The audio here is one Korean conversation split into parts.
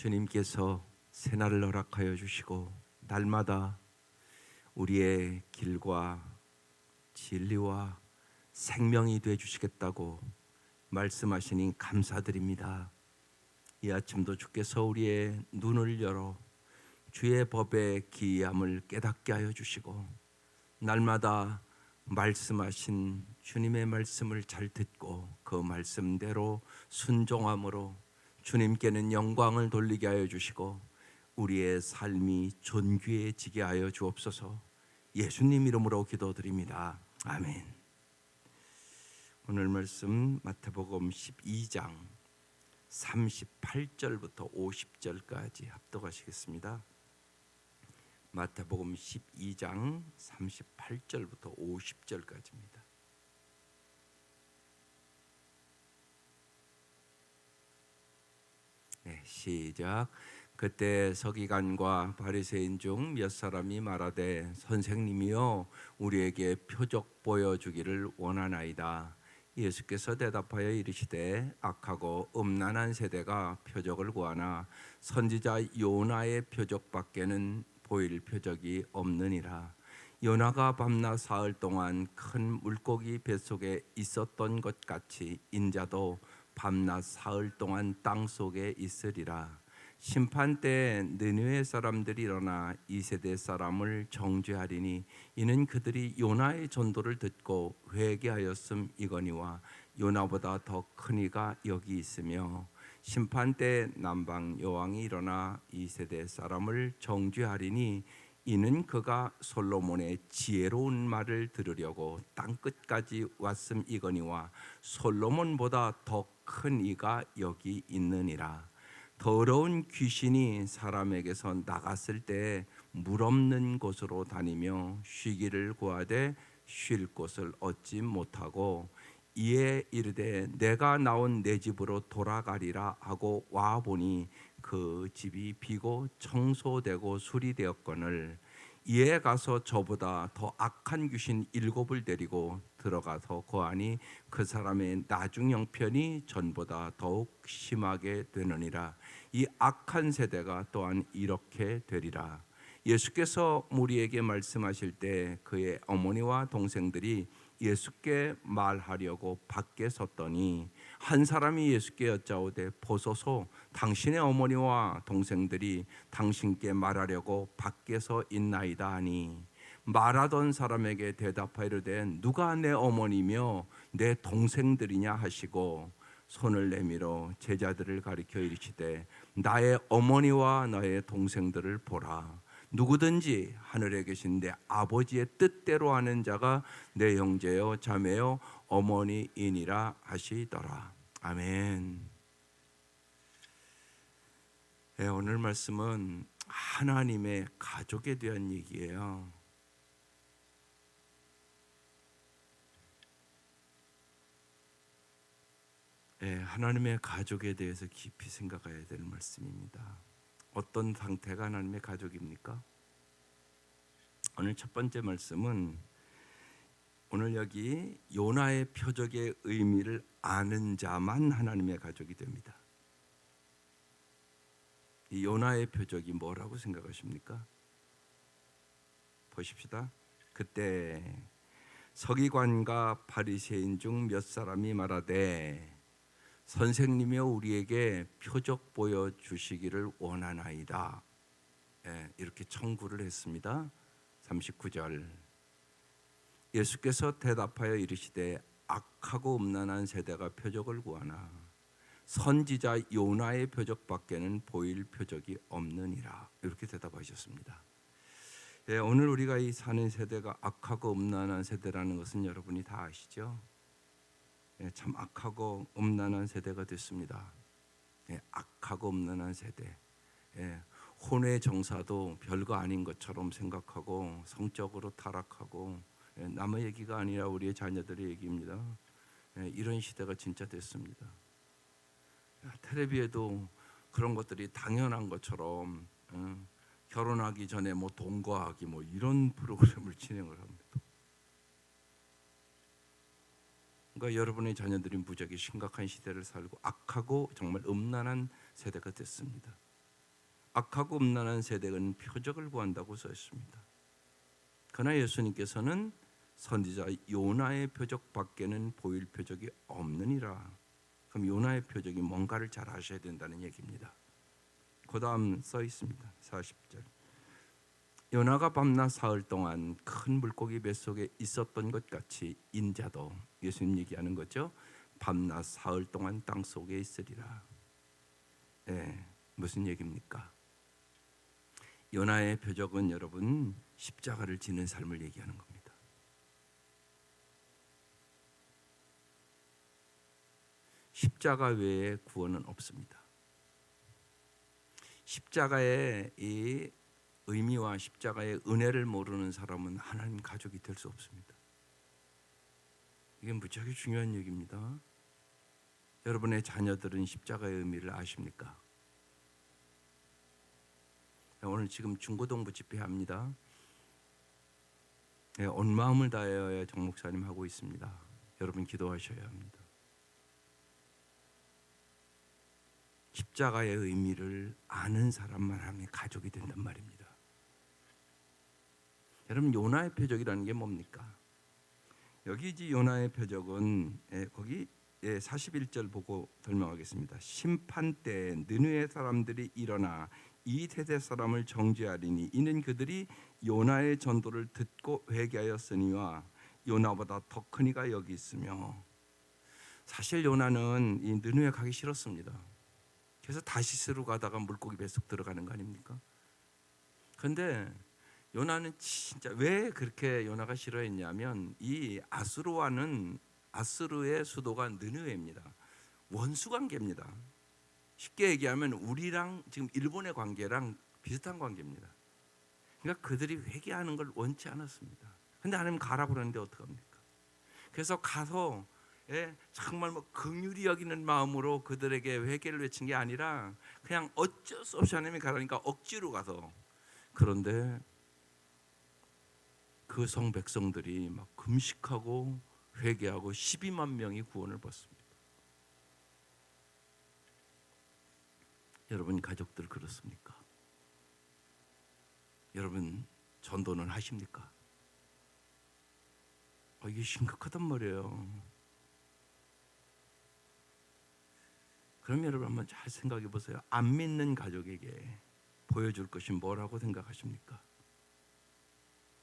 주님께서 새날을 허락하여 주시고 날마다 우리의 길과 진리와 생명이 되어 주시겠다고 말씀하시니 감사드립니다. 이 아침도 주께서 우리의 눈을 열어 주의 법의 기이함을 깨닫게 하여 주시고 날마다 말씀하신 주님의 말씀을 잘 듣고 그 말씀대로 순종함으로 주님께는 영광을 돌리게 하여 주시고 우리의 삶이 존귀해지게 하여 주옵소서. 예수님 이름으로 기도드립니다. 아멘. 오늘 말씀 마태복음 12장 38절부터 50절까지 합독하시겠습니다. 마태복음 12장 38절부터 50절까지입니다. 네, 시작. 그때 서기관과 바리새인 중 몇 사람이 말하되 선생님이여 우리에게 표적 보여주기를 원하나이다. 예수께서 대답하여 이르시되 악하고 음란한 세대가 표적을 구하나 선지자 요나의 표적밖에는 보일 표적이 없느니라. 요나가 밤낮 사흘 동안 큰 물고기 뱃속에 있었던 것 같이 인자도 밤낮 사흘 동안 땅 속에 있으리라. 심판 때에 느느웨 사람들이 일어나 이 세대 사람을 정죄하리니 이는 그들이 요나의 전도를 듣고 회개하였음이거니와 요나보다 더 큰 이가 여기 있으며 심판 때 남방 여왕이 일어나 이 세대 사람을 정죄하리니 이는 그가 솔로몬의 지혜로운 말을 들으려고 땅 끝까지 왔음이거니와 솔로몬보다 더 큰 이가 여기 있느니라. 더러운 귀신이 사람에게서 나갔을 때 물 없는 곳으로 다니며 쉬기를 구하되 쉴 곳을 얻지 못하고 이에 이르되 내가 나온 내 집으로 돌아가리라 하고 와 보니 그 집이 비고 청소되고 수리되었거늘 이에 가서 저보다 더 악한 귀신 7을 데리고 들어가서 거하니 그 사람의 나중 형편이 전보다 더욱 심하게 되느니라. 이 악한 세대가 또한 이렇게 되리라. 예수께서 무리에게 말씀하실 때 그의 어머니와 동생들이 예수께 말하려고 밖에 섰더니 한 사람이 예수께 여짜오되 보소서 당신의 어머니와 동생들이 당신께 말하려고 밖에서 있나이다 하니 말하던 사람에게 대답하이르되 누가 내 어머니며 내 동생들이냐 하시고 손을 내밀어 제자들을 가리켜 이르시되 나의 어머니와 나의 동생들을 보라. 누구든지 하늘에 계신 내 아버지의 뜻대로 하는 자가 내 형제요 자매요 어머니이니라 하시더라. 아멘. 네, 오늘 말씀은 하나님의 가족에 대한 얘기예요. 네, 하나님의 가족에 대해서 깊이 생각해야 될 말씀입니다. 어떤 상태가 하나님의 가족입니까? 오늘 첫 번째 말씀은 오늘 여기 요나의 표적의 의미를 아는 자만 하나님의 가족이 됩니다. 이 요나의 표적이 뭐라고 생각하십니까? 보십시다. 그때 서기관과 바리새인 중 몇 사람이 말하되 선생님이여 우리에게 표적 보여주시기를 원하나이다. 이렇게 청구를 했습니다. 39절 예수께서 대답하여 이르시되 악하고 음란한 세대가 표적을 구하나 선지자 요나의 표적밖에는 보일 표적이 없느니라. 이렇게 대답하셨습니다. 오늘 우리가 이 사는 세대가 악하고 음란한 세대라는 것은 여러분이 다 아시죠? 참 악하고 음란한 세대가 됐습니다. 악하고 음란한 세대. 혼외 정사도 별거 아닌 것처럼 생각하고 성적으로 타락하고 남의 얘기가 아니라 우리의 자녀들의 얘기입니다. 이런 시대가 진짜 됐습니다. 텔레비에도 그런 것들이 당연한 것처럼 결혼하기 전에 뭐 동거하기 뭐 이런 프로그램을 진행을 합니다. 그러니까 여러분의 자녀들이 무지하게 심각한 시대를 살고 악하고 정말 음란한 세대가 됐습니다. 악하고 음란한 세대는 표적을 구한다고 써 있습니다. 그러나 예수님께서는 선지자 요나의 표적 밖에는 보일 표적이 없느니라. 그럼 요나의 표적이 뭔가를 잘 아셔야 된다는 얘기입니다. 그 다음 써 있습니다. 40절. 요나가 밤낮 사흘 동안 큰 물고기 뱃속에 있었던 것 같이 인자도, 예수님 얘기하는 거죠, 밤낮 사흘 동안 땅속에 있으리라. 무슨 얘기입니까? 요나의 표적은 여러분 십자가를 지는 삶을 얘기하는 겁니다. 십자가 외에 구원은 없습니다. 십자가의 이 의미와 십자가의 은혜를 모르는 사람은 하나님 가족이 될 수 없습니다. 이게 무지하게 중요한 얘기입니다. 여러분의 자녀들은 십자가의 의미를 아십니까? 오늘 지금 중고등부 집회합니다. 온 마음을 다하여 정 목사님 하고 있습니다. 여러분 기도하셔야 합니다. 십자가의 의미를 아는 사람만 하면 가족이 된단 말입니다. 여러분 요나의 표적이라는 게 뭡니까? 여기 이제 요나의 표적은 거기 41절 보고 설명하겠습니다. 심판 때 느느웨 사람들이 일어나 이 세대 사람을 정죄하리니 이는 그들이 요나의 전도를 듣고 회개하였으니와 요나보다 더 큰 이가 여기 있으며. 사실 요나는 이 느느웨 가기 싫었습니다. 그래서 다시스로 가다가 물고기 뱃속 들어가는 거 아닙니까? 그런데 요나는 진짜 왜 그렇게 요나가 싫어했냐면 이 아수르의 수도가 느느웨입니다. 원수 관계입니다. 쉽게 얘기하면 우리랑 지금 일본의 관계랑 비슷한 관계입니다. 그러니까 그들이 회개하는 걸 원치 않았습니다. 근데 하나님 가라고 그러는데 어떡합니까? 그래서 가서 정말 긍휼히 여기는 마음으로 그들에게 회개를 외친 게 아니라 그냥 어쩔 수 없이 하나님이 가라니까 억지로 가서. 그런데 그 성 백성들이 막 금식하고 회개하고 12만 명이 구원을 받습니다. 여러분 가족들 그렇습니까? 여러분 전도는 하십니까? 이게 심각하단 말이에요. 그럼 여러분 한번 잘 생각해 보세요. 안 믿는 가족에게 보여줄 것이 뭐라고 생각하십니까?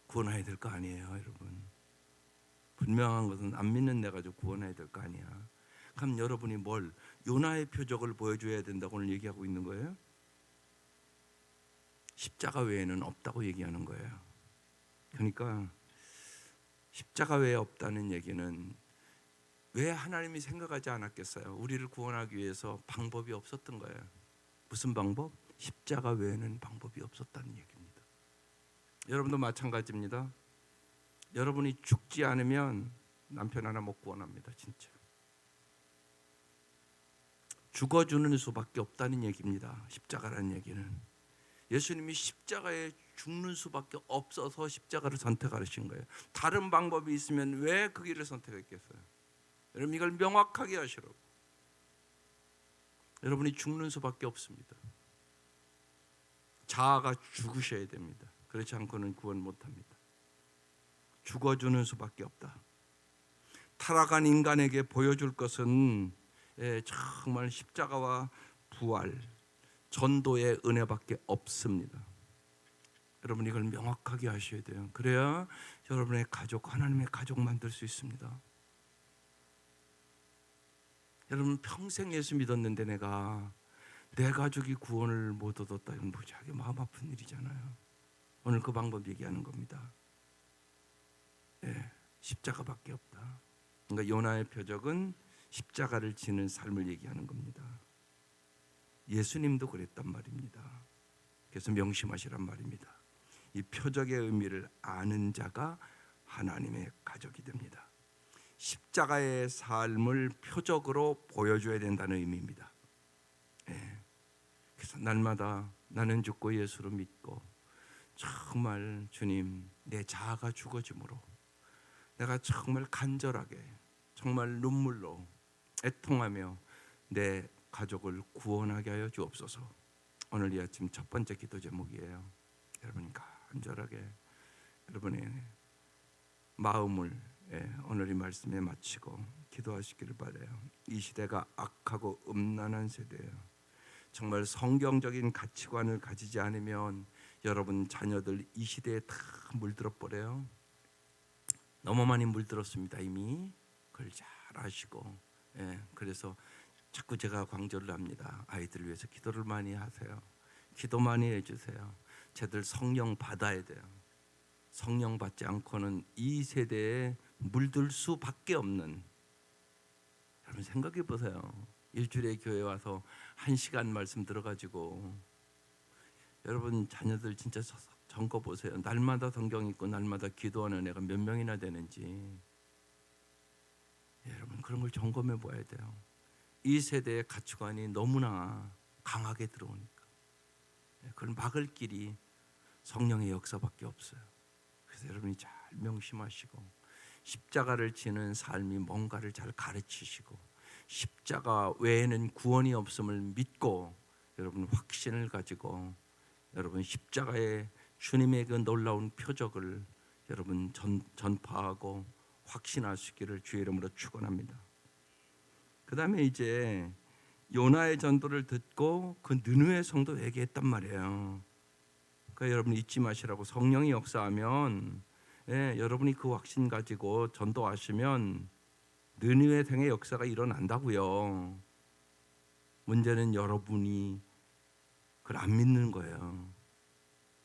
구원해야 될 거 아니에요, 여러분. 분명한 것은 안 믿는 내 가족 구원해야 될 거 아니야. 그럼 여러분이 뭘 요나의 표적을 보여줘야 된다고 오늘 얘기하고 있는 거예요? 십자가 외에는 없다고 얘기하는 거예요. 그러니까 십자가 외에 없다는 얘기는 왜 하나님이 생각하지 않았겠어요? 우리를 구원하기 위해서 방법이 없었던 거예요. 무슨 방법? 십자가 외에는 방법이 없었다는 얘기입니다. 여러분도 마찬가지입니다. 여러분이 죽지 않으면 남편 하나 못 구원합니다. 진짜 죽어주는 수밖에 없다는 얘기입니다. 십자가라는 얘기는 예수님이 십자가에 죽는 수밖에 없어서 십자가를 선택하신 거예요. 다른 방법이 있으면 왜 그 길을 선택했겠어요? 여러분 이걸 명확하게 하시라고. 여러분이 죽는 수밖에 없습니다. 자아가 죽으셔야 됩니다. 그렇지 않고는 구원 못합니다. 죽어주는 수밖에 없다. 타락한 인간에게 보여줄 것은 정말 십자가와 부활, 전도의 은혜밖에 없습니다. 여러분 이걸 명확하게 하셔야 돼요. 그래야 여러분의 가족, 하나님의 가족 만들 수 있습니다. 여러분 평생 예수 믿었는데 내 가족이 구원을 못 얻었다. 이건 무지하게 마음 아픈 일이잖아요. 오늘 그 방법 얘기하는 겁니다. 십자가밖에 없다. 그러니까 요나의 표적은 십자가를 지는 삶을 얘기하는 겁니다. 예수님도 그랬단 말입니다. 그래서 명심하시란 말입니다. 이 표적의 의미를 아는 자가 하나님의 가족이 됩니다. 십자가의 삶을 표적으로 보여줘야 된다는 의미입니다. 그래서 날마다 나는 죽고 예수를 믿고 정말 주님 내 자아가 죽어짐으로 내가 정말 간절하게 정말 눈물로 애통하며 내 가족을 구원하게 하여 주옵소서. 오늘 이 아침 첫 번째 기도 제목이에요. 여러분 간절하게 여러분의 마음을 오늘 이 말씀에 마치고 기도하시기를 바라요. 이 시대가 악하고 음란한 세대예요. 정말 성경적인 가치관을 가지지 않으면 여러분 자녀들 이 시대에 다 물들어 버려요. 너무 많이 물들었습니다. 이미 그걸 잘 아시고 그래서 자꾸 제가 강조를 합니다. 아이들을 위해서 기도를 많이 하세요. 기도 많이 해주세요. 쟤들 성령 받아야 돼요. 성령 받지 않고는 이 세대에 물들 수밖에 없는. 여러분 생각해 보세요. 일주일에 교회 와서 1시간 말씀 들어가지고 여러분 자녀들 진짜 점거 보세요. 날마다 성경 읽고 날마다 기도하는 애가 몇 명이나 되는지 여러분 그런 걸 점검해 봐야 돼요. 이 세대의 가치관이 너무나 강하게 들어오니까 그걸 막을 길이 성령의 역사밖에 없어요. 그래서 여러분이 잘 명심하시고 십자가를 지는 삶이 뭔가를 잘 가르치시고 십자가 외에는 구원이 없음을 믿고 여러분 확신을 가지고 여러분 십자가의 주님의 그 놀라운 표적을 여러분 전파하고 확신하시기를 주의 이름으로 축원합니다. 그 다음에 이제 요나의 전도를 듣고 그 느느웨 성도 회개했단 말이에요. 그러니까 여러분 잊지 마시라고. 성령이 역사하면 여러분이 그 확신 가지고 전도하시면 느느웨 성의 역사가 일어난다고요. 문제는 여러분이 그걸 안 믿는 거예요.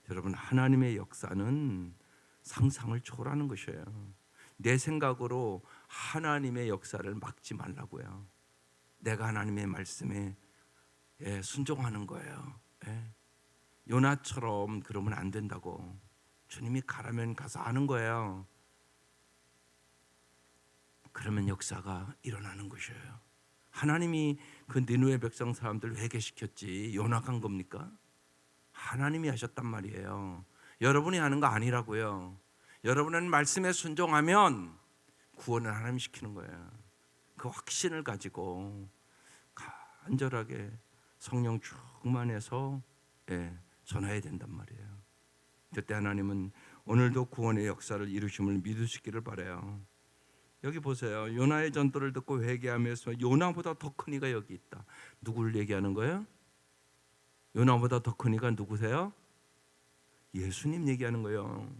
여러분 하나님의 역사는 상상을 초월하는 것이에요. 내 생각으로 하나님의 역사를 막지 말라고요. 내가 하나님의 말씀에 순종하는 거예요. 요나처럼 그러면 안 된다고. 주님이 가라면 가서 하는 거예요. 그러면 역사가 일어나는 것이에요. 하나님이 그 니느웨 백성 사람들 회개시켰지 요나가 한 겁니까? 하나님이 하셨단 말이에요. 여러분이 하는 거 아니라고요. 여러분은 말씀에 순종하면 구원을 하나님이 시키는 거예요. 그 확신을 가지고 간절하게 성령 충만해서 전해야 된단 말이에요. 그때 하나님은 오늘도 구원의 역사를 이루심을 믿으시기를 바라요. 여기 보세요. 요나의 전도를 듣고 회개하면서 요나보다 더 큰 이가 여기 있다. 누구를 얘기하는 거예요? 요나보다 더 큰 이가 누구세요? 예수님 얘기하는 거예요.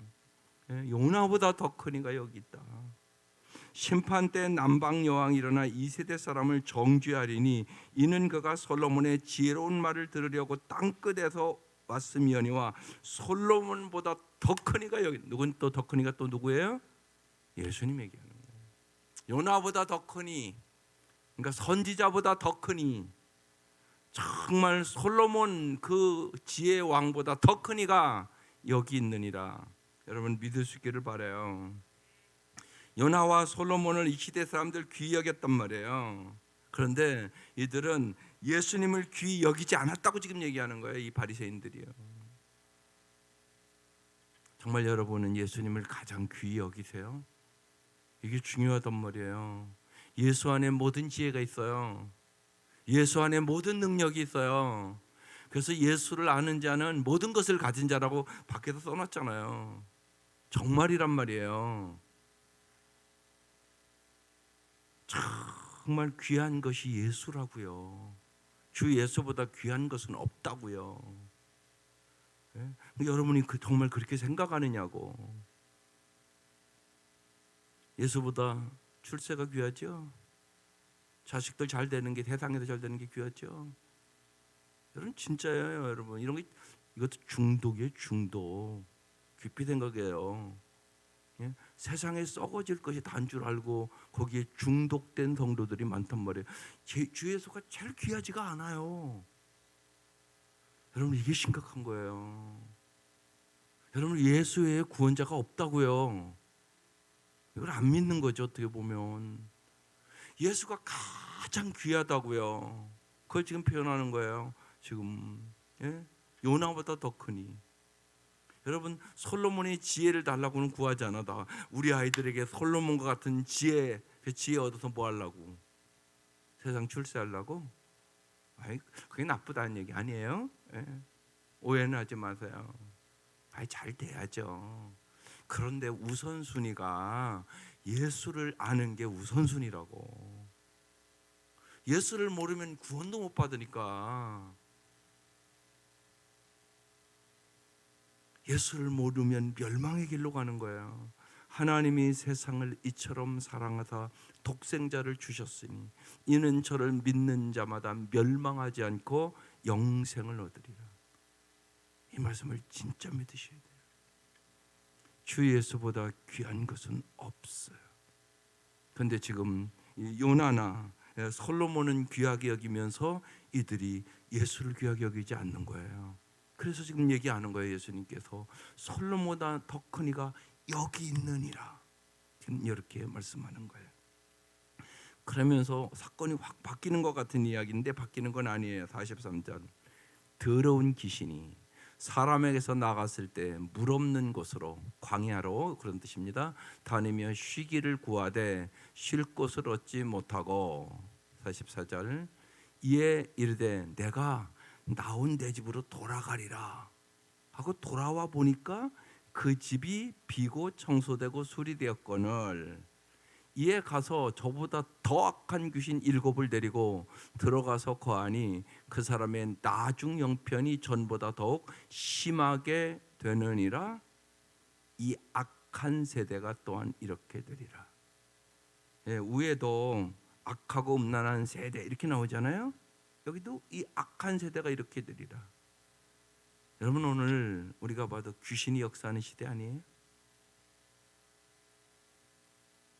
요나보다 더 큰 이가 여기 있다. 심판 때 남방 여왕이 일어나 이 세대 사람을 정죄하리니 이는 그가 솔로몬의 지혜로운 말을 들으려고 땅 끝에서 왔음이니와 솔로몬보다 더 큰 이가 여기. 누군 또 더 큰 이가 또 누구예요? 예수님 얘기하는 거예요. 요나보다 더 크니, 그러니까 선지자보다 더 크니, 정말 솔로몬 그 지혜 왕보다 더 크니가 여기 있느니라. 여러분 믿을 수 있기를 바라요. 요나와 솔로몬을 이 시대 사람들 귀히 여겼단 말이에요. 그런데 이들은 예수님을 귀히 여기지 않았다고 지금 얘기하는 거예요. 이 바리새인들이요. 정말 여러분은 예수님을 가장 귀히 여기세요? 이게 중요하단 말이에요. 예수 안에 모든 지혜가 있어요. 예수 안에 모든 능력이 있어요. 그래서 예수를 아는 자는 모든 것을 가진 자라고 밖에서 써놨잖아요. 정말이란 말이에요. 정말 귀한 것이 예수라고요. 주 예수보다 귀한 것은 없다고요. 여러분이 정말 그렇게 생각하느냐고. 예수보다 출세가 귀하죠. 자식들 잘 되는 게, 세상에서 잘 되는 게 귀하죠. 여러분 진짜예요. 여러분 이것도 중독이에요. 중독. 깊이 생각해요. 세상에 썩어질 것이 단 줄 알고 거기에 중독된 성도들이 많단 말이에요. 주 예수가 제일 귀하지가 않아요. 여러분 이게 심각한 거예요. 여러분 예수 외에 구원자가 없다고요. 이걸 안 믿는 거죠. 어떻게 보면 예수가 가장 귀하다고요. 그걸 지금 표현하는 거예요. 지금 요나보다 더 크니. 여러분 솔로몬이 지혜를 달라고는 구하지 않아다. 우리 아이들에게 솔로몬과 같은 지혜, 그 지혜 얻어서 뭐 하려고? 세상 출세하려고? 아이, 그게 나쁘다는 얘기 아니에요. 예? 오해는 하지 마세요. 잘 돼야죠. 그런데 우선순위가 예수를 아는 게 우선순위라고. 예수를 모르면 구원도 못 받으니까. 예수를 모르면 멸망의 길로 가는 거예요. 하나님이 세상을 이처럼 사랑하사 독생자를 주셨으니 이는 저를 믿는 자마다 멸망하지 않고 영생을 얻으리라. 이 말씀을 진짜 믿으셔야 돼요. 주 예수보다 귀한 것은 없어요. 그런데 지금 요나나 솔로몬은 귀하게 여기면서 이들이 예수를 귀하게 여기지 않는 거예요. 그래서 지금 얘기하는 거예요. 예수님께서 솔로몬보다 더 큰 이가 여기 있느니라. 지금 이렇게 말씀하는 거예요. 그러면서 사건이 확 바뀌는 것 같은 이야기인데 바뀌는 건 아니에요. 43절. 더러운 귀신이 사람에게서 나갔을 때 물 없는 곳으로, 광야로, 그런 뜻입니다, 다니며 쉬기를 구하되 쉴 곳을 얻지 못하고, 44절, 이에 이르되 내가 나온 내 집으로 돌아가리라 하고 돌아와 보니까 그 집이 비고 청소되고 수리되었거늘, 이에 가서 저보다 더 악한 귀신 7을 데리고 들어가서 거하니 그 사람의 나중 형편이 전보다 더욱 심하게 되느니라. 이 악한 세대가 또한 이렇게 되리라. 위에도 악하고 음란한 세대 이렇게 나오잖아요. 여기도 이 악한 세대가 이렇게 되리라. 여러분, 오늘 우리가 봐도 귀신이 역사하는 시대 아니에요?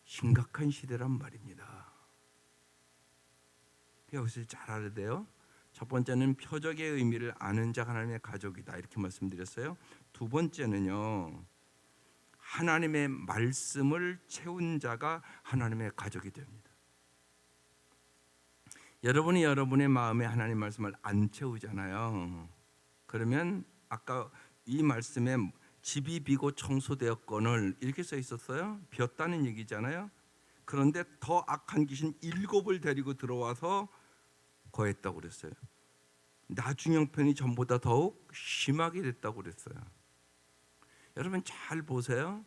심각한 시대란 말입니다. 여기서 잘 알아야 돼요. 첫 번째는 표적의 의미를 아는 자가 하나님의 가족이다, 이렇게 말씀드렸어요. 두 번째는요, 하나님의 말씀을 채운 자가 하나님의 가족이 됩니다. 여러분이 여러분의 마음에 하나님 말씀을 안 채우잖아요. 그러면 아까 이 말씀에 집이 비고 청소되었거늘 이렇게 써 있었어요. 비었다는 얘기잖아요. 그런데 더 악한 귀신 7을 데리고 들어와서 거했다고 그랬어요. 나중 형편이 전보다 더욱 심하게 됐다고 그랬어요. 여러분 잘 보세요.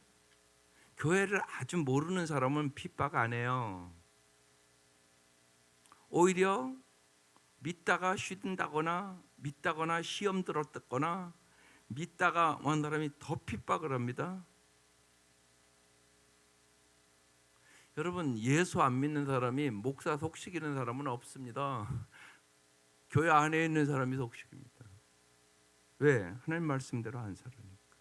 교회를 아주 모르는 사람은 핍박 안 해요. 오히려 믿다가 쉰다거나 믿다거나 시험 들었거나 믿다가 온 사람이 더 핍박을 합니다. 여러분, 예수 안 믿는 사람이 목사 속시키는 사람은 없습니다. 교회 안에 있는 사람이 속시킵니다. 왜? 하나님 말씀대로 안 살으니까.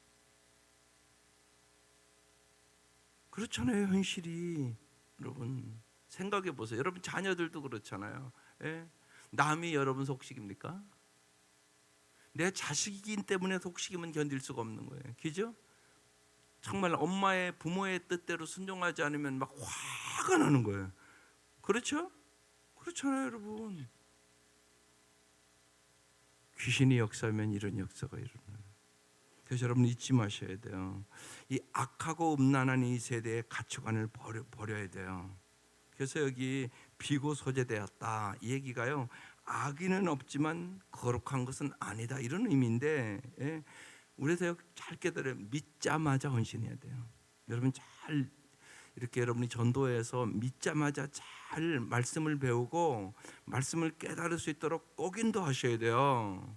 그렇잖아요, 현실이. 여러분 생각해 보세요. 여러분 자녀들도 그렇잖아요. 예? 남이 여러분 속시킵니까? 내 자식이기 때문에 속시키면 견딜 수가 없는 거예요. 그죠? 정말 엄마의 부모의 뜻대로 순종하지 않으면 막 화가 나는 거예요. 그렇죠? 그렇잖아요, 여러분. 귀신이 역사하면 이런 역사가 일어나요. 그래서 여러분 잊지 마셔야 돼요. 이 악하고 음란한 이 세대의 가치관을 버려야 돼요. 그래서 여기 비고 소재되었다, 이 얘기가요, 악의는 없지만 거룩한 것은 아니다, 이런 의미인데, 예? 우리에서 잘 깨달아요. 믿자마자 헌신해야 돼요. 여러분 잘 이렇게 여러분이 전도해서 믿자마자 잘 말씀을 배우고 말씀을 깨달을 수 있도록 꼭 인도하셔야 돼요.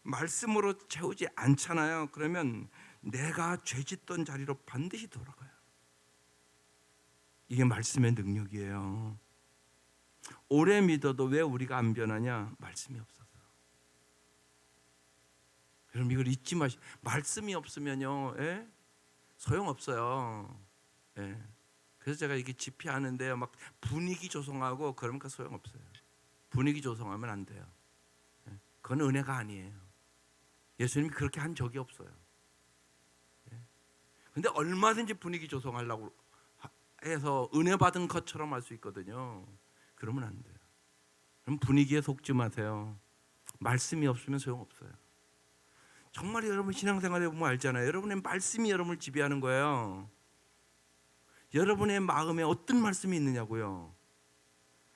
말씀으로 채우지 않잖아요. 그러면 내가 죄짓던 자리로 반드시 돌아가요. 이게 말씀의 능력이에요. 오래 믿어도 왜 우리가 안 변하냐? 말씀이 없어서. 여러분 이걸 잊지 마시. 말씀이 없으면요, 예? 소용없어요. 예. 그래서 제가 이렇게 집회하는데요, 막 분위기 조성하고 그러니까 소용없어요. 분위기 조성하면 안 돼요. 예. 그건 은혜가 아니에요. 예수님이 그렇게 한 적이 없어요. 예. 근데 얼마든지 분위기 조성하려고 해서 은혜 받은 것처럼 할 수 있거든요. 그러면 안 돼요. 그럼 분위기에 속지 마세요. 말씀이 없으면 소용없어요. 정말 여러분 신앙생활에 보면 알잖아요. 여러분의 말씀이 여러분을 지배하는 거예요. 여러분의 마음에 어떤 말씀이 있느냐고요.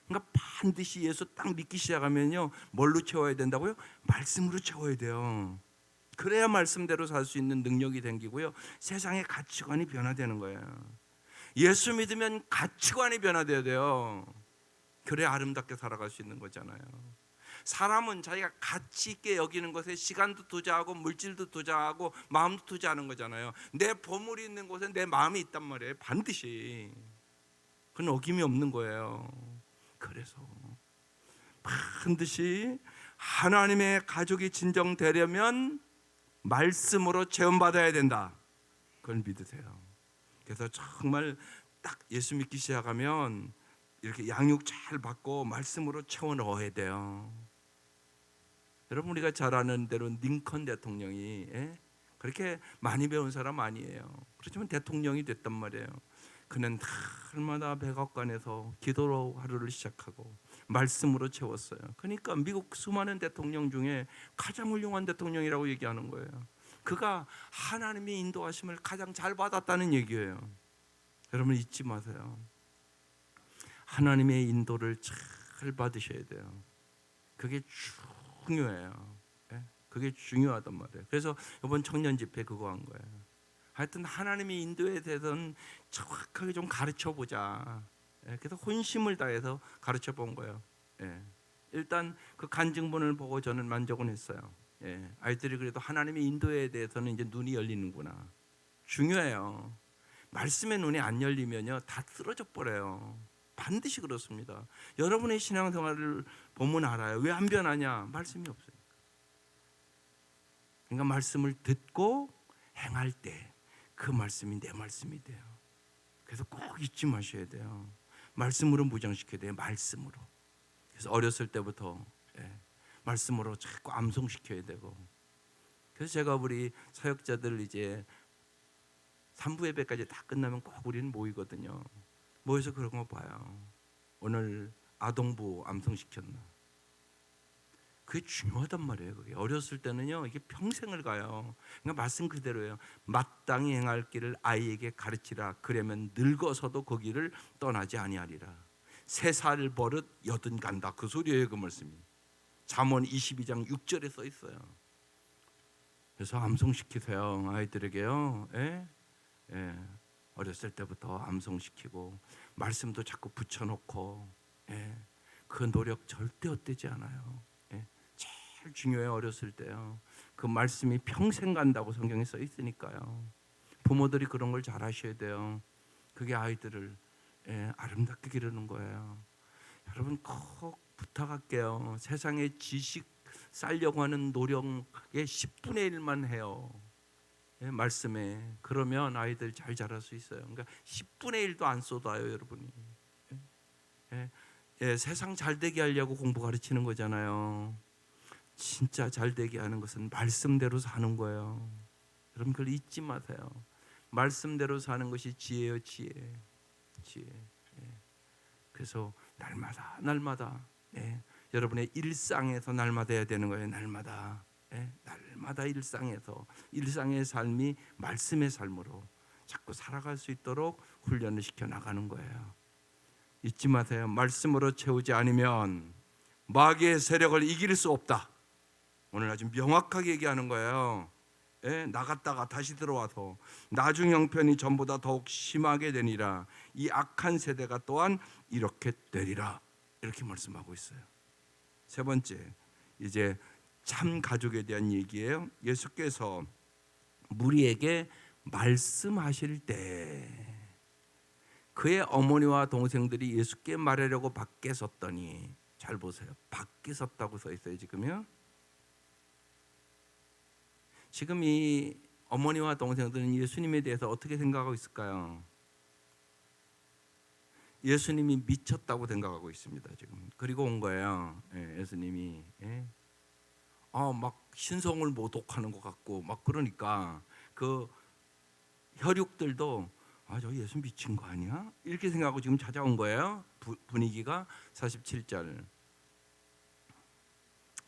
그러니까 반드시 예수 딱 믿기 시작하면요, 뭘로 채워야 된다고요? 말씀으로 채워야 돼요. 그래야 말씀대로 살 수 있는 능력이 생기고요, 세상의 가치관이 변화되는 거예요. 예수 믿으면 가치관이 변화돼야 돼요. 그래야 아름답게 살아갈 수 있는 거잖아요. 사람은 자기가 가치 있게 여기는 것에 시간도 투자하고 물질도 투자하고 마음도 투자하는 거잖아요. 내 보물이 있는 곳에 내 마음이 있단 말이에요. 반드시. 그건 어김이 없는 거예요. 그래서 반드시 하나님의 가족이 진정되려면 말씀으로 체험받아야 된다. 그걸 믿으세요. 그래서 정말 딱 예수 믿기 시작하면 이렇게 양육 잘 받고 말씀으로 채워 넣어야 돼요. 여러분, 우리가 잘 아는 대로 링컨 대통령이 그렇게 많이 배운 사람 아니에요. 그렇지만 대통령이 됐단 말이에요. 그는 날마다 백악관에서 기도로 하루를 시작하고 말씀으로 채웠어요. 그러니까 미국 수많은 대통령 중에 가장 훌륭한 대통령이라고 얘기하는 거예요. 그가 하나님의 인도하심을 가장 잘 받았다는 얘기예요. 여러분, 잊지 마세요. 하나님의 인도를 잘 받으셔야 돼요. 그게 중요해요. 그게 중요하단 말이에요. 그래서 이번 청년 집회 그거 한 거예요. 하여튼 하나님의 인도에 대해서는 정확하게 좀 가르쳐 보자. 그래서 혼심을 다해서 가르쳐 본 거예요. 일단 그 간증본을 보고 저는 만족은 했어요. 아이들이 그래도 하나님의 인도에 대해서는 이제 눈이 열리는구나. 중요해요. 말씀의 눈이 안 열리면요, 다 쓰러져 버려요. 반드시 그렇습니다. 여러분의 신앙생활을 보면 알아요. 왜 안 변하냐? 말씀이 없어요. 그러니까 말씀을 듣고 행할 때 그 말씀이 내 말씀이 돼요. 그래서 꼭 잊지 마셔야 돼요. 말씀으로 무장시켜야 돼요. 말씀으로. 그래서 어렸을 때부터 말씀으로 자꾸 암송시켜야 되고. 그래서 제가 우리 사역자들 이제 3부 예배까지 다 끝나면 꼭 우리는 모이거든요. 모여서 그런 거 봐요. 오늘 아동부 암송시켰나. 그게 중요하단 말이에요. 그게 어렸을 때는요, 이게 평생을 가요. 그러니까 말씀 그대로예요. 마땅히 행할 길을 아이에게 가르치라. 그러면 늙어서도 그 길을 떠나지 아니하리라. 3살 버릇 80 간다. 그 소리예요, 그 말씀이. 잠언 22장 6절에 써 있어요. 그래서 암송시키세요, 아이들에게요. 어렸을 때부터 암송시키고 말씀도 자꾸 붙여놓고. 그 노력 절대 헛되지 않아요. 제일 중요해요. 어렸을 때요. 그 말씀이 평생 간다고 성경에 써 있으니까요. 부모들이 그런 걸 잘 하셔야 돼요. 그게 아이들을 아름답게 기르는 거예요. 여러분, 꼭 부탁할게요. 세상에 지식 쌓려고 하는 노력의 10분의 1만 해요. 말씀에. 그러면 아이들 잘 자랄 수 있어요. 그러니까 10분의 1도 안 쏟아요, 여러분이. 세상 잘 되게 하려고 공부 가르치는 거잖아요. 진짜 잘 되게 하는 것은 말씀대로 사는 거예요. 여러분, 그걸 잊지 마세요. 말씀대로 사는 것이 지혜요, 지혜. 그래서 날마다 여러분의 일상에서 날마다 해야 되는 거예요. 날마다 일상의 삶이 말씀의 삶으로 자꾸 살아갈 수 있도록 훈련을 시켜 나가는 거예요. 잊지 마세요. 말씀으로 채우지 않으면 마귀의 세력을 이길 수 없다. 오늘 아주 명확하게 얘기하는 거예요. 나갔다가 다시 들어와서 나중 형편이 전보다 더욱 심하게 되니라. 이 악한 세대가 또한 이렇게 되리라. 이렇게 말씀하고 있어요. 세 번째, 이제 참 가족에 대한 얘기예요. 예수께서 무리에게 말씀하실 때 그의 어머니와 동생들이 예수께 말하려고 밖에 섰더니, 잘 보세요. 밖에 섰다고 써 있어요, 지금요. 지금 이 어머니와 동생들은 예수님에 대해서 어떻게 생각하고 있을까요? 예수님이 미쳤다고 생각하고 있습니다, 지금. 그리고 온 거예요. 예수님이 막 신성을 모독하는 것 같고 막 그러니까 그 혈육들도 저 예수 미친 거 아니야? 이렇게 생각하고 지금 찾아온 거예요. 분위기가 47절.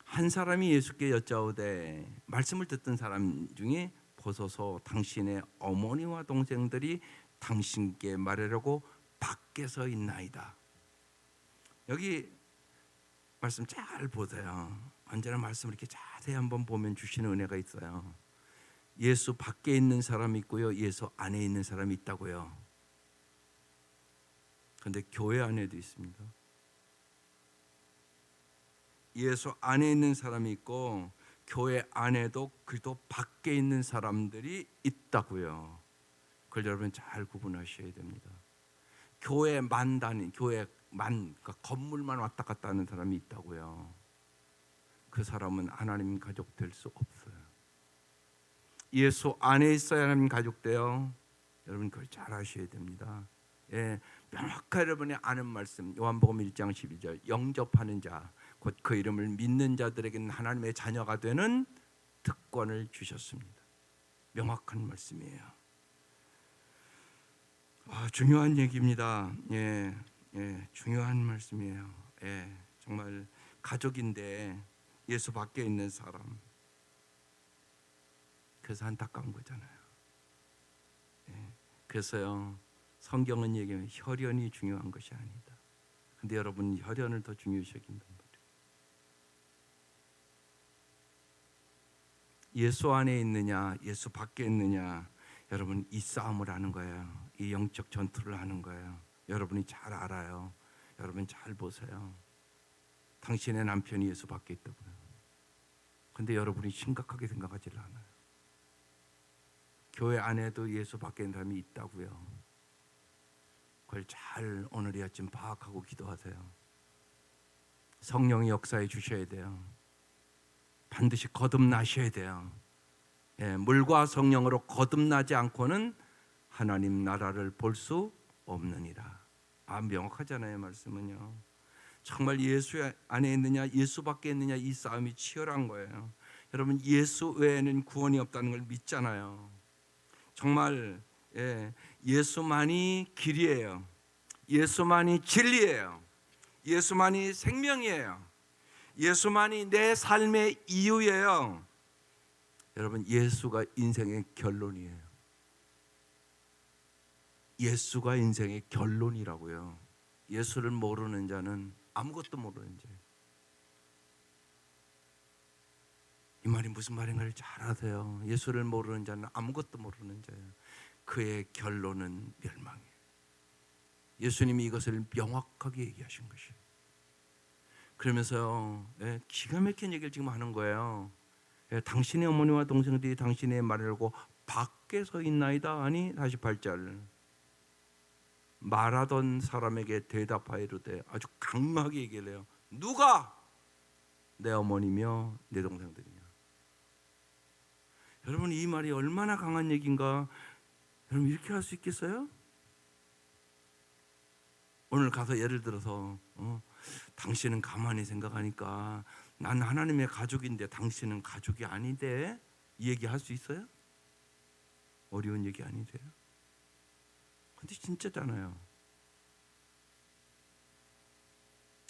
한 사람이 예수께 여짜오되, 말씀을 듣던 사람 중에 보소서 당신의 어머니와 동생들이 당신께 말하려고 밖에서 있나이다. 여기 말씀 잘 보세요. 언제나 말씀을 이렇게 자세히 한번 보면 주시는 은혜가 있어요. 예수 밖에 있는 사람이 있고요, 예수 안에 있는 사람이 있다고요. 그런데 교회 안에도 있습니다. 예수 안에 있는 사람이 있고 교회 안에도 그리스도 밖에 있는 사람들이 있다고요. 그걸 여러분 잘 구분하셔야 됩니다. 교회만 다닌, 교회만, 그러니까 건물만 왔다 갔다 하는 사람이 있다고요. 그 사람은 하나님 가족 될 수 없어요. 예수 안에 있어야 하나님 가족 돼요. 여러분 그걸 잘 아셔야 됩니다. 예, 명확하게 여러분이 아는 말씀, 요한복음 1장 12절, 영접하는 자, 곧 그 이름을 믿는 자들에게는 하나님의 자녀가 되는 특권을 주셨습니다. 명확한 말씀이에요. 중요한 얘기입니다. 예, 중요한 말씀이에요. 예, 정말 가족인데 예수 밖에 있는 사람. 그래서 안타까운 거잖아요. 예, 그래서요, 성경은 얘기하면 혈연이 중요한 것이 아니다. 근데 여러분 혈연을 더 중요시 여긴단 말이에요. 예수 안에 있느냐, 예수 밖에 있느냐, 여러분 이 싸움을 하는 거예요. 이 영적 전투를 하는 거예요. 여러분이 잘 알아요. 여러분 잘 보세요. 당신의 남편이 예수 밖에 있다고요. 근데 여러분이 심각하게 생각하지 않아요. 교회 안에도 예수 밖에 있는 사람이 있다고요. 그걸 잘 오늘 이 아침 파악하고 기도하세요. 성령이 역사해 주셔야 돼요. 반드시 거듭나셔야 돼요. 예, 물과 성령으로 거듭나지 않고는 하나님 나라를 볼 수 없느니라. 명확하잖아요, 말씀은요. 정말 예수 안에 있느냐, 예수 밖에 있느냐, 이 싸움이 치열한 거예요. 여러분 예수 외에는 구원이 없다는 걸 믿잖아요. 정말 예수만이 길이에요. 예수만이 진리예요. 예수만이 생명이에요. 예수만이 내 삶의 이유예요. 여러분 예수가 인생의 결론이에요. 예수가 인생의 결론이라고요. 예수를 모르는 자는 아무것도 모르는 자예요. 이 말이 무슨 말인가를 잘 아세요. 예수를 모르는 자는 아무것도 모르는 자예요. 그의 결론은 멸망이에요. 예수님이 이것을 명확하게 얘기하신 것이에요. 그러면서요, 기가 막힌 얘기를 지금 하는 거예요. 당신의 어머니와 동생들이 당신의 말을 하고 밖에 서 있나이다 하니 48절, 말하던 사람에게 대답하여 이르되, 아주 강하게 얘기를 해요. 누가 내 어머니며 내 동생들이냐. 여러분 이 말이 얼마나 강한 얘기인가. 여러분 이렇게 할 수 있겠어요? 오늘 가서 예를 들어서 당신은 가만히 생각하니까 난 하나님의 가족인데 당신은 가족이 아닌데, 이 얘기 할 수 있어요? 어려운 얘기 아니세요? 근데 진짜잖아요.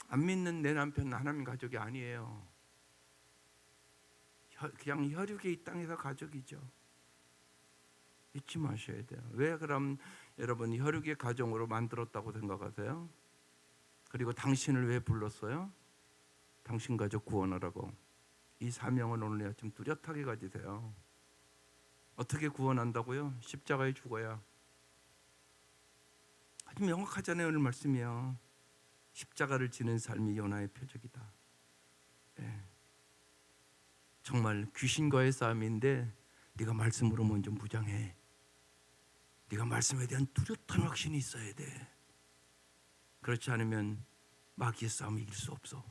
안 믿는 내 남편은 하나님 가족이 아니에요. 그냥 혈육의 이 땅에서 가족이죠. 잊지 마셔야 돼요. 왜 그럼 여러분 혈육의 가정으로 만들었다고 생각하세요? 그리고 당신을 왜 불렀어요? 당신 가족 구원하라고. 이 사명은 오늘 아침 뚜렷하게 가지세요. 어떻게 구원한다고요? 십자가에 죽어야. 아주 명확하잖아요. 오늘 말씀이요. 십자가를 지는 삶이 요나의 표적이다. 정말 귀신과의 싸움인데 네가 말씀으로 먼저 무장해. 네가 말씀에 대한 뚜렷한 확신이 있어야 돼. 그렇지 않으면 마귀의 싸움을 이길 수 없어.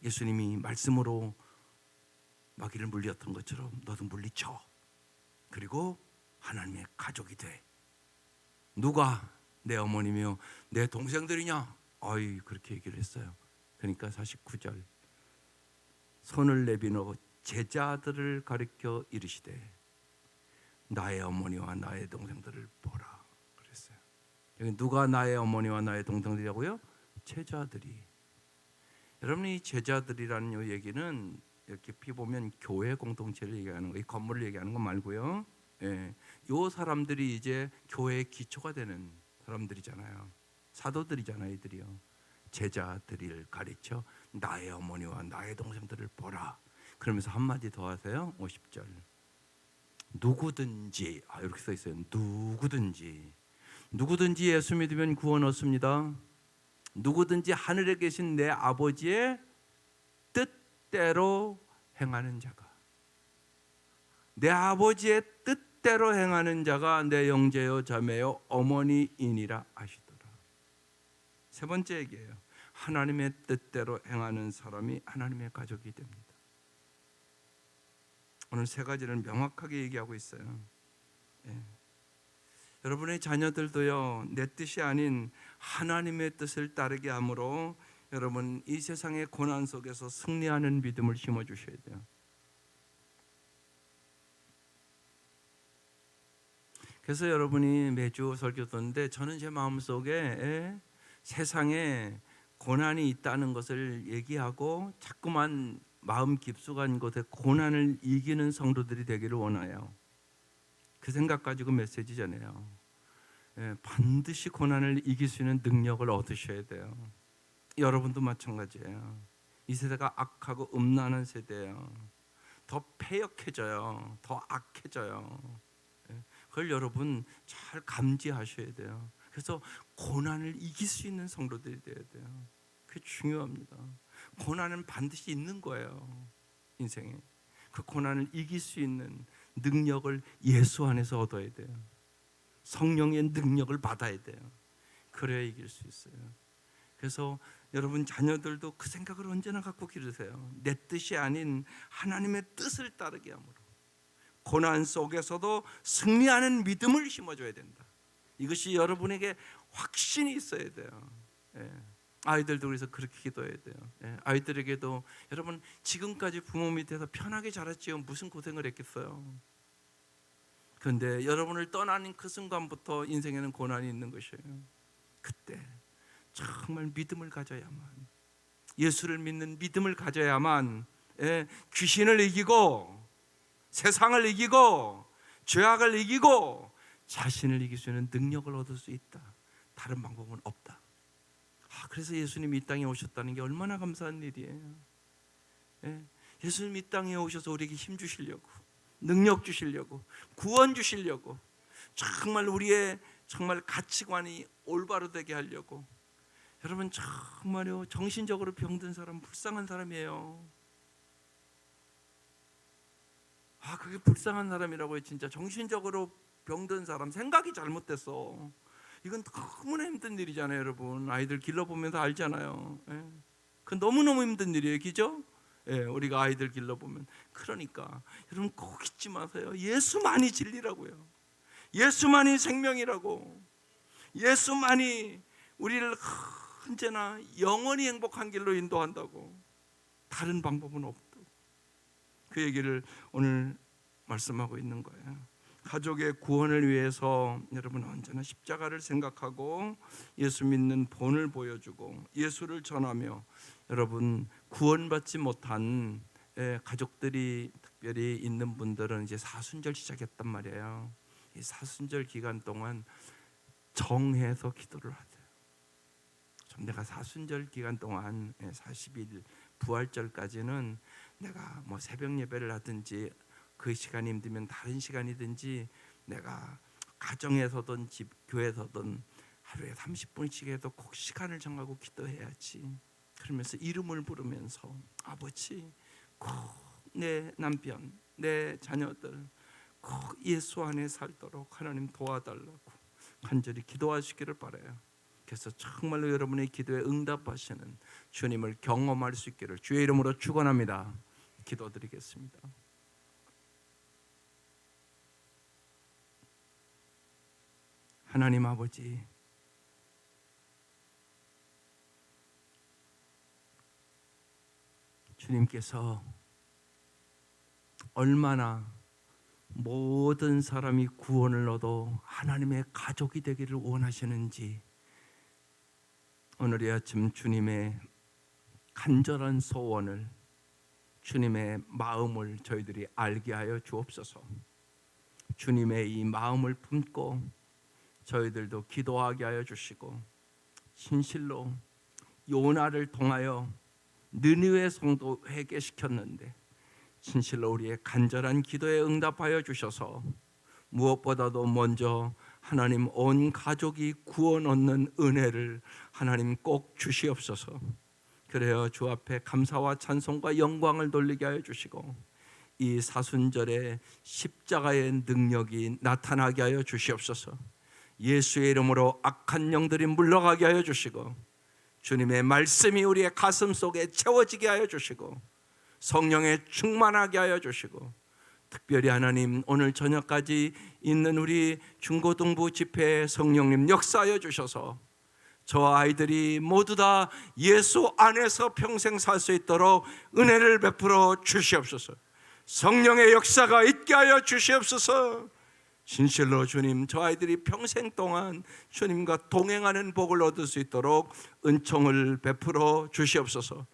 예수님이 말씀으로 마귀를 물리쳤던 것처럼 너도 물리쳐. 그리고 하나님의 가족이 돼. 누가 내 어머니며 내 동생들이냐? 그렇게 얘기를 했어요. 그러니까 49절, 손을 내비놓고 제자들을 가리켜 이르시되 나의 어머니와 나의 동생들을 보라 그랬어요. 여기 누가 나의 어머니와 나의 동생들이라고요? 제자들이. 여러분 이 제자들이라는 이 얘기는 이렇게 피보면 교회 공동체를 얘기하는 거, 이 건물을 얘기하는 거 말고요. 이 사람들이 이제 교회의 기초가 되는 사람들이잖아요. 사도들이잖아요, 이들이요. 제자들을 가르쳐 나의 어머니와 나의 동생들을 보라. 그러면서 한마디 더 하세요. 50절. 누구든지, 이렇게 써 있어요. 누구든지 예수 믿으면 구원 얻습니다. 누구든지 하늘에 계신 내 아버지의 뜻대로 행하는 자가, 내 아버지의 뜻대로 행하는 자가 내 형제요 자매요 어머니이니라 하시더라. 세 번째 얘기예요. 하나님의 뜻대로 행하는 사람이 하나님의 가족이 됩니다. 오늘 세 가지를 명확하게 얘기하고 있어요. 여러분의 자녀들도요, 내 뜻이 아닌 하나님의 뜻을 따르게 함으로 여러분 이 세상의 고난 속에서 승리하는 믿음을 심어주셔야 돼요. 그래서 여러분이 매주 설교 듣는데 저는 제 마음속에 세상에 고난이 있다는 것을 얘기하고 자꾸만 마음 깊숙한 곳에 고난을 이기는 성도들이 되기를 원해요. 그 생각 가지고 메시지 전해요. 반드시 고난을 이길 수 있는 능력을 얻으셔야 돼요. 여러분도 마찬가지예요. 이 세대가 악하고 음란한 세대예요. 더 패역해져요. 더 악해져요. 그걸 여러분 잘 감지하셔야 돼요. 그래서 고난을 이길 수 있는 성도들이 되어야 돼요. 그게 중요합니다. 고난은 반드시 있는 거예요. 인생에. 그 고난을 이길 수 있는 능력을 예수 안에서 얻어야 돼요. 성령의 능력을 받아야 돼요. 그래야 이길 수 있어요. 그래서 여러분 자녀들도 그 생각을 언제나 갖고 기르세요. 내 뜻이 아닌 하나님의 뜻을 따르게 함으로 고난 속에서도 승리하는 믿음을 심어줘야 된다. 이것이 여러분에게 확신이 있어야 돼요. 아이들도 그래서 그렇게 기도해야 돼요. 아이들에게도 여러분 지금까지 부모 밑에서 편하게 자랐지요. 무슨 고생을 했겠어요. 그런데 여러분을 떠나는 그 순간부터 인생에는 고난이 있는 것이에요. 그때 정말 믿음을 가져야만, 예수를 믿는 믿음을 가져야만 귀신을 이기고 세상을 이기고 죄악을 이기고 자신을 이길 수 있는 능력을 얻을 수 있다. 다른 방법은 없다. 그래서 예수님이 이 땅에 오셨다는 게 얼마나 감사한 일이에요. 예수님이 이 땅에 오셔서 우리에게 힘 주시려고, 능력 주시려고, 구원 주시려고, 정말 우리의 정말 가치관이 올바로 되게 하려고. 여러분 정말요, 정신적으로 병든 사람 불쌍한 사람이에요. 그게 불쌍한 사람이라고요. 진짜 정신적으로 병든 사람, 생각이 잘못됐어. 이건 너무나 힘든 일이잖아요. 여러분 아이들 길러보면서 알잖아요. 그건 너무너무 힘든 일이에요. 그죠? 우리가 아이들 길러보면. 그러니까 여러분 꼭 잊지 마세요. 예수만이 진리라고요. 예수만이 생명이라고. 예수만이 우리를 언제나 영원히 행복한 길로 인도한다고. 다른 방법은 없다고. 그 얘기를 오늘 말씀하고 있는 거예요. 가족의 구원을 위해서 여러분 언제나 십자가를 생각하고 예수 믿는 본을 보여주고 예수를 전하며, 여러분 구원받지 못한 가족들이 특별히 있는 분들은 이제 사순절 시작했단 말이에요. 이 사순절 기간 동안 정해서 기도를 하세요. 내가 사순절 기간 동안 40일 부활절까지는 내가 뭐 새벽 예배를 하든지 그 시간이 힘들면 다른 시간이든지 내가 가정에서든 집 교회에서든 하루에 30분씩 해도 꼭 시간을 정하고 기도해야지. 그러면서 이름을 부르면서 아버지, 꼭 내 남편, 내 자녀들 꼭 예수 안에 살도록 하나님 도와달라고 간절히 기도하시기를 바라요. 그래서 정말로 여러분의 기도에 응답하시는 주님을 경험할 수 있기를 주의 이름으로 축원합니다. 기도드리겠습니다. 하나님 아버지, 주님께서 얼마나 모든 사람이 구원을 얻어 하나님의 가족이 되기를 원하시는지 오늘 이 아침 주님의 간절한 소원을, 주님의 마음을 저희들이 알게 하여 주옵소서. 주님의 이 마음을 품고 저희들도 기도하게 하여 주시고 진실로 요나를 통하여 느니웨 성도 회개시켰는데 진실로 우리의 간절한 기도에 응답하여 주셔서 무엇보다도 먼저 하나님 온 가족이 구원 얻는 은혜를 하나님 꼭 주시옵소서. 그래야 주 앞에 감사와 찬송과 영광을 돌리게 하여 주시고 이 사순절에 십자가의 능력이 나타나게 하여 주시옵소서. 예수의 이름으로 악한 영들이 물러가게 하여 주시고 주님의 말씀이 우리의 가슴 속에 채워지게 하여 주시고 성령에 충만하게 하여 주시고 특별히 하나님 오늘 저녁까지 있는 우리 중고등부 집회에 성령님 역사하여 주셔서 저 아이들이 모두 다 예수 안에서 평생 살 수 있도록 은혜를 베풀어 주시옵소서. 성령의 역사가 있게 하여 주시옵소서. 진실로 주님, 저 아이들이 평생 동안 주님과 동행하는 복을 얻을 수 있도록 은총을 베풀어 주시옵소서.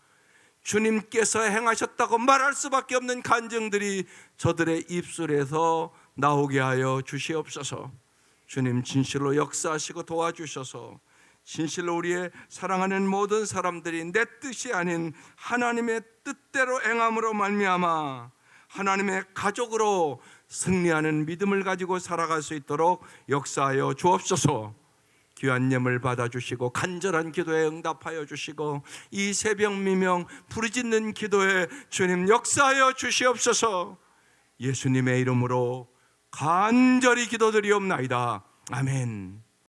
주님께서 행하셨다고 말할 수밖에 없는 간증들이 저들의 입술에서 나오게 하여 주시옵소서. 주님 진실로 역사하시고 도와주셔서 진실로 우리의 사랑하는 모든 사람들이 내 뜻이 아닌 하나님의 뜻대로 행함으로 말미암아 하나님의 가족으로 승리하는 믿음을 가지고 살아갈 수 있도록 역사하여 주옵소서. 귀한 예물 받아주시고 간절한 기도에 응답하여 주시고 이 새벽 미명 부르짖는 기도에 주님 역사하여 주시옵소서. 예수님의 이름으로 간절히 기도드리옵나이다. 아멘.